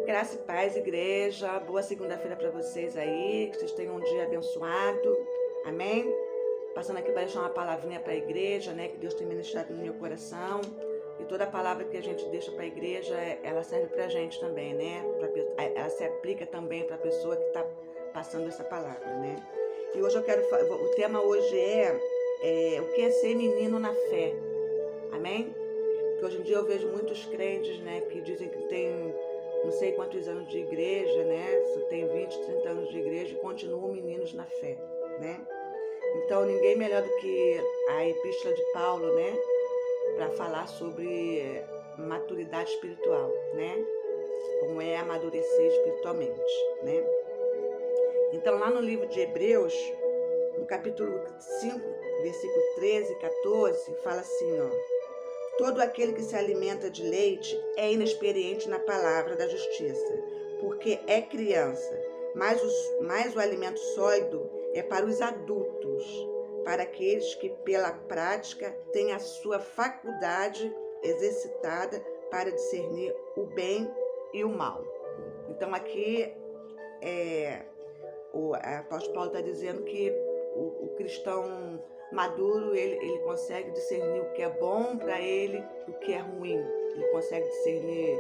Graça e paz, igreja. Boa segunda-feira para vocês aí. Que vocês tenham um dia abençoado. Amém? Passando aqui para deixar uma palavrinha para a igreja, né? Que Deus tem ministrado no meu coração. E toda palavra que a gente deixa para a igreja, ela serve para a gente também, né? Ela se aplica também para a pessoa que está passando essa palavra, né? E hoje o tema hoje é o que é ser menino na fé. Amém? Porque hoje em dia eu vejo muitos crentes, né, que dizem que tem não sei quantos anos de igreja, né, tem 20, 30 anos de igreja e continuam meninos na fé, né? Então ninguém melhor do que a epístola de Paulo, né, para falar sobre maturidade espiritual, né? Como é amadurecer espiritualmente, né? Então lá no livro de Hebreus, no capítulo 5, versículo 13 e 14, fala assim, ó: todo aquele que se alimenta de leite é inexperiente na palavra da justiça, porque é criança, mas o alimento sólido é para os adultos, para aqueles que pela prática têm a sua faculdade exercitada para discernir o bem e o mal. Então aqui o apóstolo Paulo está dizendo que o cristão maduro, ele consegue discernir o que é bom para ele e o que é ruim. Ele consegue discernir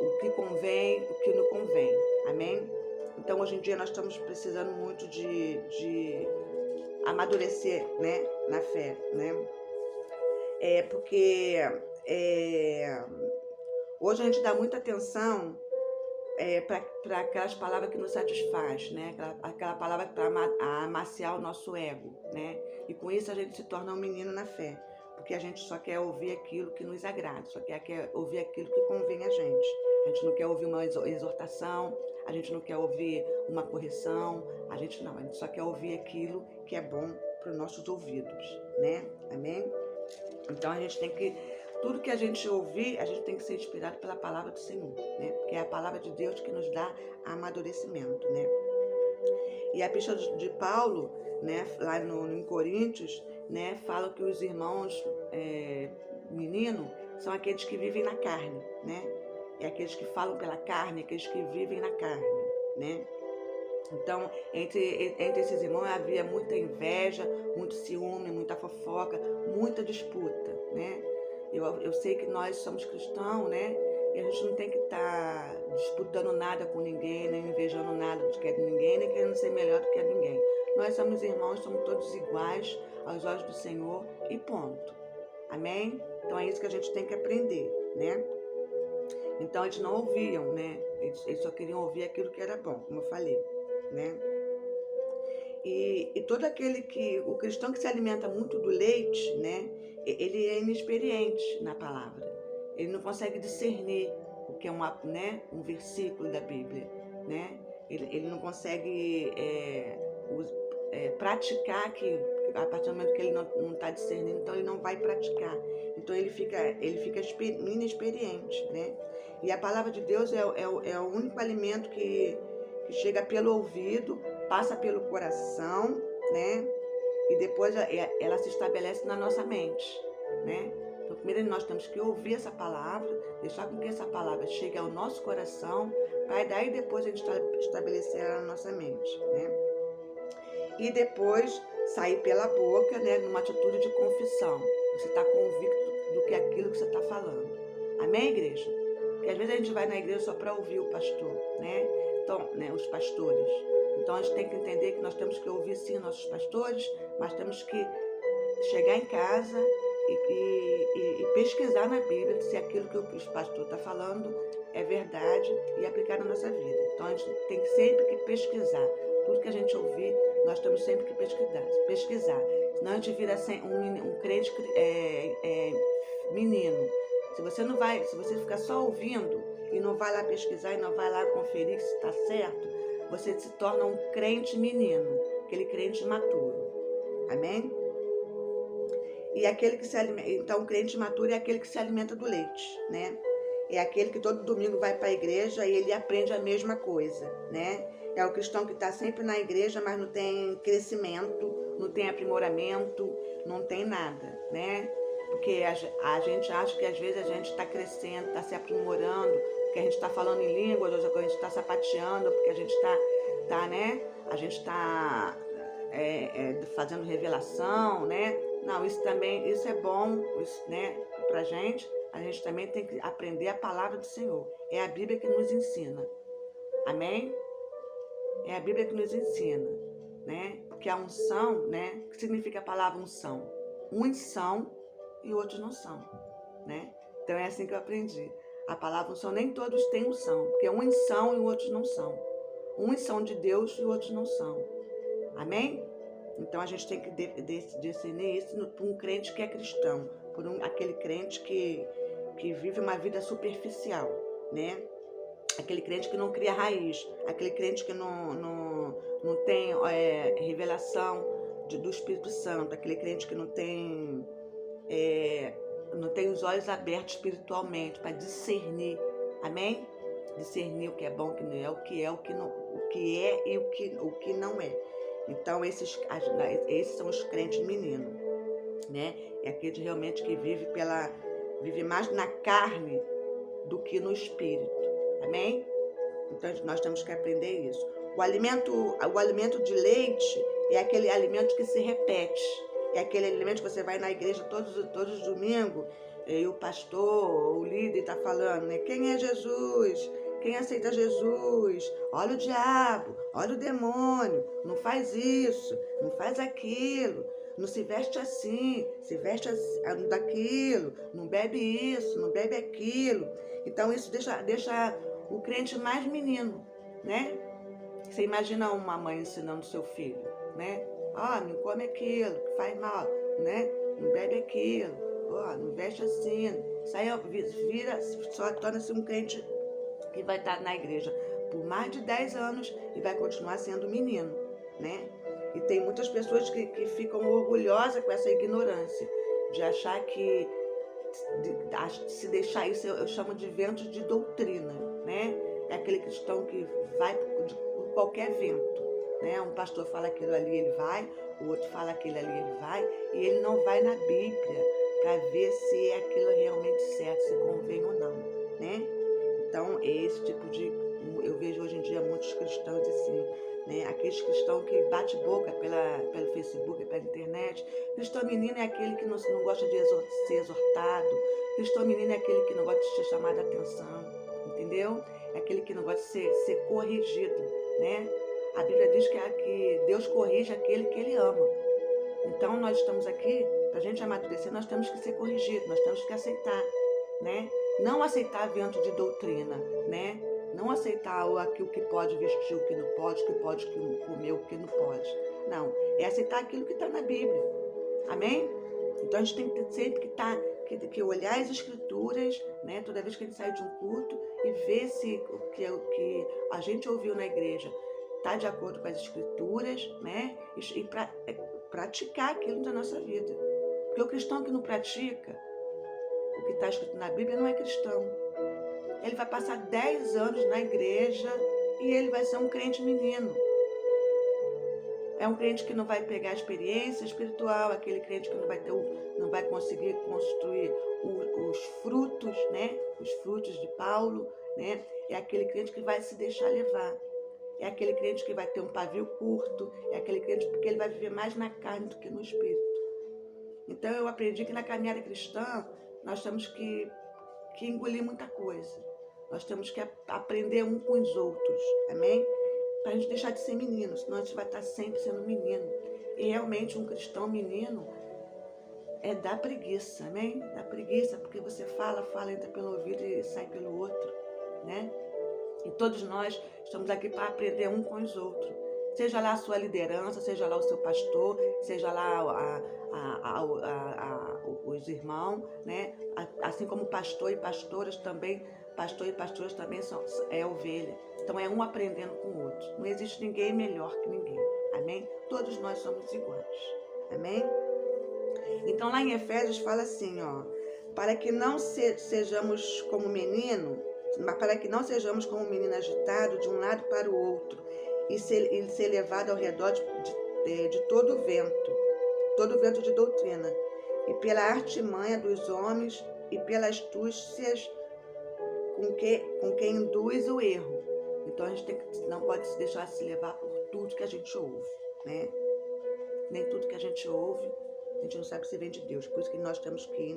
o que convém e o que não convém. Amém? Então, hoje em dia, nós estamos precisando muito de amadurecer, né, na fé, né? Porque hoje a gente dá muita atenção para aquelas palavras que nos satisfaz, né? Aquela palavra para amaciar o nosso ego, né? E com isso a gente se torna um menino na fé, porque a gente só quer ouvir aquilo que nos agrada, só quer ouvir aquilo que convém a gente. A gente não quer ouvir uma exortação, a gente não quer ouvir uma correção, a gente só quer ouvir aquilo que é bom para os nossos ouvidos, né? Amém? Então a gente tem que tudo que a gente ouvir, a gente tem que ser inspirado pela palavra do Senhor, né? Porque é a palavra de Deus que nos dá amadurecimento, né? E a epístola de Paulo, né, lá em Coríntios, né, fala que os irmãos meninos são aqueles que vivem na carne, né? É aqueles que falam pela carne, aqueles que vivem na carne, né? Então, entre esses irmãos havia muita inveja, muito ciúme, muita fofoca, muita disputa, né? Eu sei que nós somos cristãos, né? E a gente não tem que estar disputando nada com ninguém, nem invejando nada de ninguém, nem querendo ser melhor do que ninguém. Nós somos irmãos, somos todos iguais aos olhos do Senhor e ponto. Amém? Então é isso que a gente tem que aprender, né? Então eles não ouviam, né? Eles só queriam ouvir aquilo que era bom, como eu falei, né? E todo o cristão que se alimenta muito do leite, né, ele é inexperiente na palavra. Ele não consegue discernir o que é um versículo da Bíblia, né? Ele não consegue praticar aquilo. A partir do momento que ele não está discernindo, então ele não vai praticar. Então ele fica inexperiente, né? E a palavra de Deus é o único alimento que chega pelo ouvido, passa pelo coração, né? E depois ela se estabelece na nossa mente, né? Então, primeiro nós temos que ouvir essa palavra, deixar com que essa palavra chegue ao nosso coração, para daí depois a gente estabelecer ela na nossa mente, né? E depois sair pela boca, né? Numa atitude de confissão. Você está convicto do que aquilo que você está falando. Amém, igreja? Porque às vezes a gente vai na igreja só para ouvir o pastor, né? Então, né, os pastores. Então a gente tem que entender que nós temos que ouvir sim nossos pastores, mas temos que chegar em casa e pesquisar na Bíblia se aquilo que o pastor está falando é verdade e aplicar na nossa vida. Então a gente tem sempre que pesquisar. Tudo que a gente ouvir, nós temos sempre que pesquisar. Senão a gente vira um crente menino. Se você ficar só ouvindo e não vai lá pesquisar e não vai lá conferir se está certo, você se torna um crente menino, aquele crente maturo. Amém? E aquele que se alimenta, então o crente maturo é aquele que se alimenta do leite, né? É aquele que todo domingo vai para a igreja e ele aprende a mesma coisa, né? É o cristão que está sempre na igreja, mas não tem crescimento, não tem aprimoramento, não tem nada, né? Porque a gente acha que às vezes a gente está crescendo, está se aprimorando, porque a gente está falando em línguas, ou a gente está sapateando, porque a gente tá, né? A gente está fazendo revelação, né? Não, isso também, isso é bom, isso, né? Pra gente, a gente também tem que aprender a palavra do Senhor. É a Bíblia que nos ensina. Amém? É a Bíblia que nos ensina, né? Porque a unção, né? O que significa a palavra unção? Uns são e outros não são, né? Então é assim que eu aprendi. A palavra unção, nem todos têm unção, porque uns são e outros não são. Uns são de Deus e outros não são. Amém? Então a gente tem que discernir isso por um crente que é cristão, por aquele crente que vive uma vida superficial, né? Aquele crente que não cria raiz, aquele crente que não tem revelação do Espírito Santo, aquele crente que não tem os olhos abertos espiritualmente para discernir, amém? Discernir o que é bom, o que não é, o que é, o que é e o que não é. Então esses são os crentes meninos, né? É aquele realmente que vive mais na carne do que no espírito, amém? Então nós temos que aprender isso. O alimento de leite é aquele alimento que se repete. É aquele alimento que você vai na igreja todos os domingos e o pastor, o líder está falando, né? Quem é Jesus? Quem aceita Jesus? Olha o diabo, olha o demônio. Não faz isso, não faz aquilo. Não se veste assim, se veste daquilo. Não bebe isso, não bebe aquilo. Então isso deixa o crente mais menino, né? Você imagina uma mãe ensinando seu filho, né? Não come aquilo, que faz mal, né? Não bebe aquilo, não veste assim. Isso aí só torna-se um crente que vai estar na igreja por mais de 10 anos e vai continuar sendo menino, né? E tem muitas pessoas que ficam orgulhosas com essa ignorância, de achar que se deixar isso, eu chamo de vento de doutrina, né? É aquele cristão que vai por qualquer vento, né? Um pastor fala aquilo ali, ele vai, o outro fala aquilo ali, ele vai, e ele não vai na Bíblia para ver se é aquilo realmente certo, se convém ou não, né? Então, é esse tipo de... Eu vejo hoje em dia muitos cristãos assim, né? Aqueles cristãos que bate boca pelo Facebook, pela internet. Cristão menino é aquele que não gosta de ser exortado. Cristão menino é aquele que não gosta de ser chamado a atenção, entendeu? É aquele que não gosta de ser corrigido, né? A Bíblia diz que Deus corrige aquele que Ele ama. Então, nós estamos aqui, para a gente amadurecer, nós temos que ser corrigidos, nós temos que aceitar, né? Não aceitar vento de doutrina, né? Não aceitar aquilo que pode vestir, o que não pode, o que pode comer, o que não pode. Não, é aceitar aquilo que está na Bíblia. Amém? Então a gente tem que sempre que olhar as Escrituras, né? Toda vez que a gente sai de um culto e ver se o que a gente ouviu na igreja está de acordo com as Escrituras, né? E praticar aquilo na nossa vida. Porque o cristão que não pratica o que está escrito na Bíblia não é cristão. Ele vai passar 10 anos na igreja e ele vai ser um crente menino. É um crente que não vai pegar a experiência espiritual, aquele crente que não vai conseguir construir os frutos, né? Os frutos de Paulo, né? É aquele crente que vai se deixar levar. É aquele crente que vai ter um pavio curto, é aquele crente porque ele vai viver mais na carne do que no espírito. Então eu aprendi que na caminhada cristã nós temos que engolir muita coisa. Nós temos que aprender um com os outros, amém? Para a gente deixar de ser menino, senão a gente vai estar sempre sendo menino. E realmente um cristão menino dá preguiça, amém? Dá preguiça, porque você fala, entra pelo ouvido e sai pelo outro, né? E todos nós estamos aqui para aprender um com os outros. Seja lá a sua liderança, seja lá o seu pastor, seja lá os irmãos, né? Assim como pastor e pastoras também são ovelha. Então é um aprendendo com o outro. Não existe ninguém melhor que ninguém. Amém? Todos nós somos iguais. Amém? Então lá em Efésios fala assim, ó, para que não sejamos como menino agitado de um lado para o outro e ser levado ao redor de todo vento de doutrina, e pela artimanha dos homens e pelas astúcias com quem induz o erro. Então a gente não pode se deixar se levar por tudo que a gente ouve, né? Nem tudo que a gente ouve, a gente não sabe se vem de Deus. Por isso que nós temos que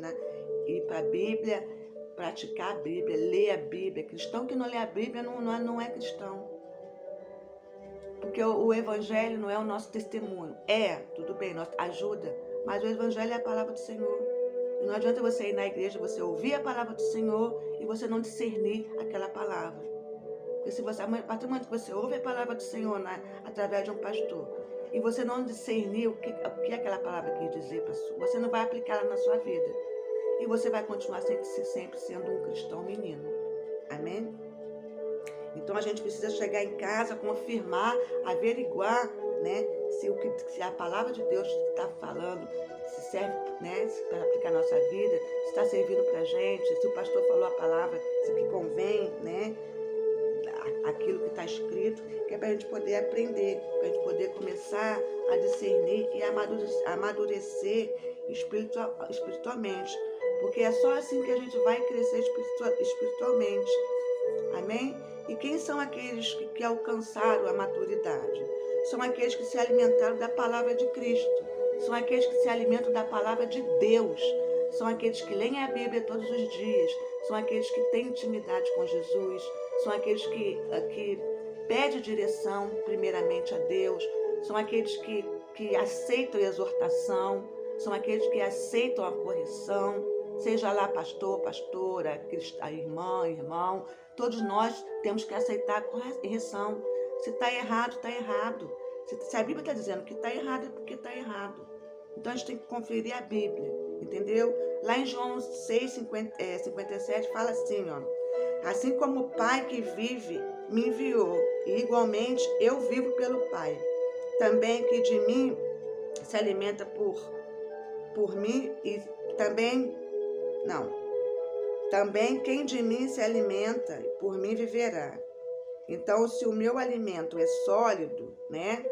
ir para a Bíblia, praticar a Bíblia, ler a Bíblia. Cristão que não lê a Bíblia não é cristão. Porque o Evangelho não é o nosso testemunho. Tudo bem, ajuda, mas o Evangelho é a palavra do Senhor. E não adianta você ir na igreja, você ouvir a palavra do Senhor e você não discernir aquela palavra. Porque a partir do momento que você ouve a palavra do Senhor através de um pastor, e você não discernir o que aquela palavra quer dizer para você não vai aplicá-la na sua vida. E você vai continuar sempre sendo um cristão menino. Amém? Então a gente precisa chegar em casa, confirmar, averiguar, né, se a palavra de Deus está falando, se serve, né, para aplicar na nossa vida, se está servindo para a gente, se o pastor falou a palavra, se que convém, né, aquilo que está escrito, que é para a gente poder aprender, para a gente poder começar a discernir e amadurecer espiritualmente. Porque é só assim que a gente vai crescer espiritualmente. Amém? E quem são aqueles que alcançaram a maturidade? São aqueles que se alimentaram da palavra de Cristo. São aqueles que se alimentam da palavra de Deus. São aqueles que leem a Bíblia todos os dias. São aqueles que têm intimidade com Jesus. São aqueles que pedem direção primeiramente a Deus. São aqueles que aceitam a exortação. São aqueles que aceitam a correção. Seja lá pastor, pastora, irmão, todos nós temos que aceitar a correção. Se está errado, está errado. Se a Bíblia está dizendo que está errado, é porque está errado. Então a gente tem que conferir a Bíblia, entendeu? Lá em João 6:57 fala assim, ó: assim como o Pai que vive me enviou, e igualmente eu vivo pelo Pai. Também que de mim se alimenta por mim e também quem de mim se alimenta, por mim viverá. Então, se o meu alimento é sólido, né,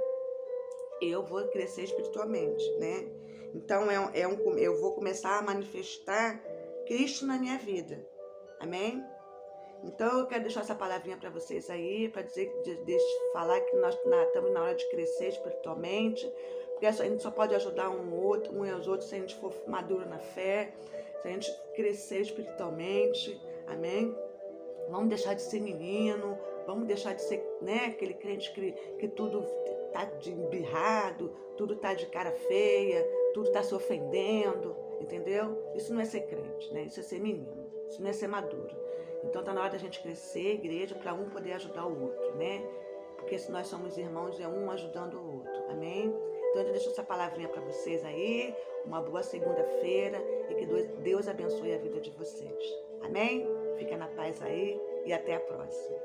eu vou crescer espiritualmente, né? Então, eu vou começar a manifestar Cristo na minha vida. Amém? Então, eu quero deixar essa palavrinha para vocês aí, para falar que nós estamos na hora de crescer espiritualmente, porque a gente só pode ajudar um e os outros se a gente for maduro na fé, se a gente crescer espiritualmente, amém? Vamos deixar de ser menino, vamos deixar de ser, né, aquele crente que tudo está de embirrado, tudo está de cara feia, tudo está se ofendendo, entendeu? Isso não é ser crente, né? Isso é ser menino, isso não é ser maduro. Então está na hora da gente crescer, igreja, para um poder ajudar o outro, né? Porque se nós somos irmãos, é um ajudando o outro, amém? Então eu deixo essa palavrinha para vocês aí, uma boa segunda-feira e que Deus abençoe a vida de vocês. Amém? Fica na paz aí e até a próxima.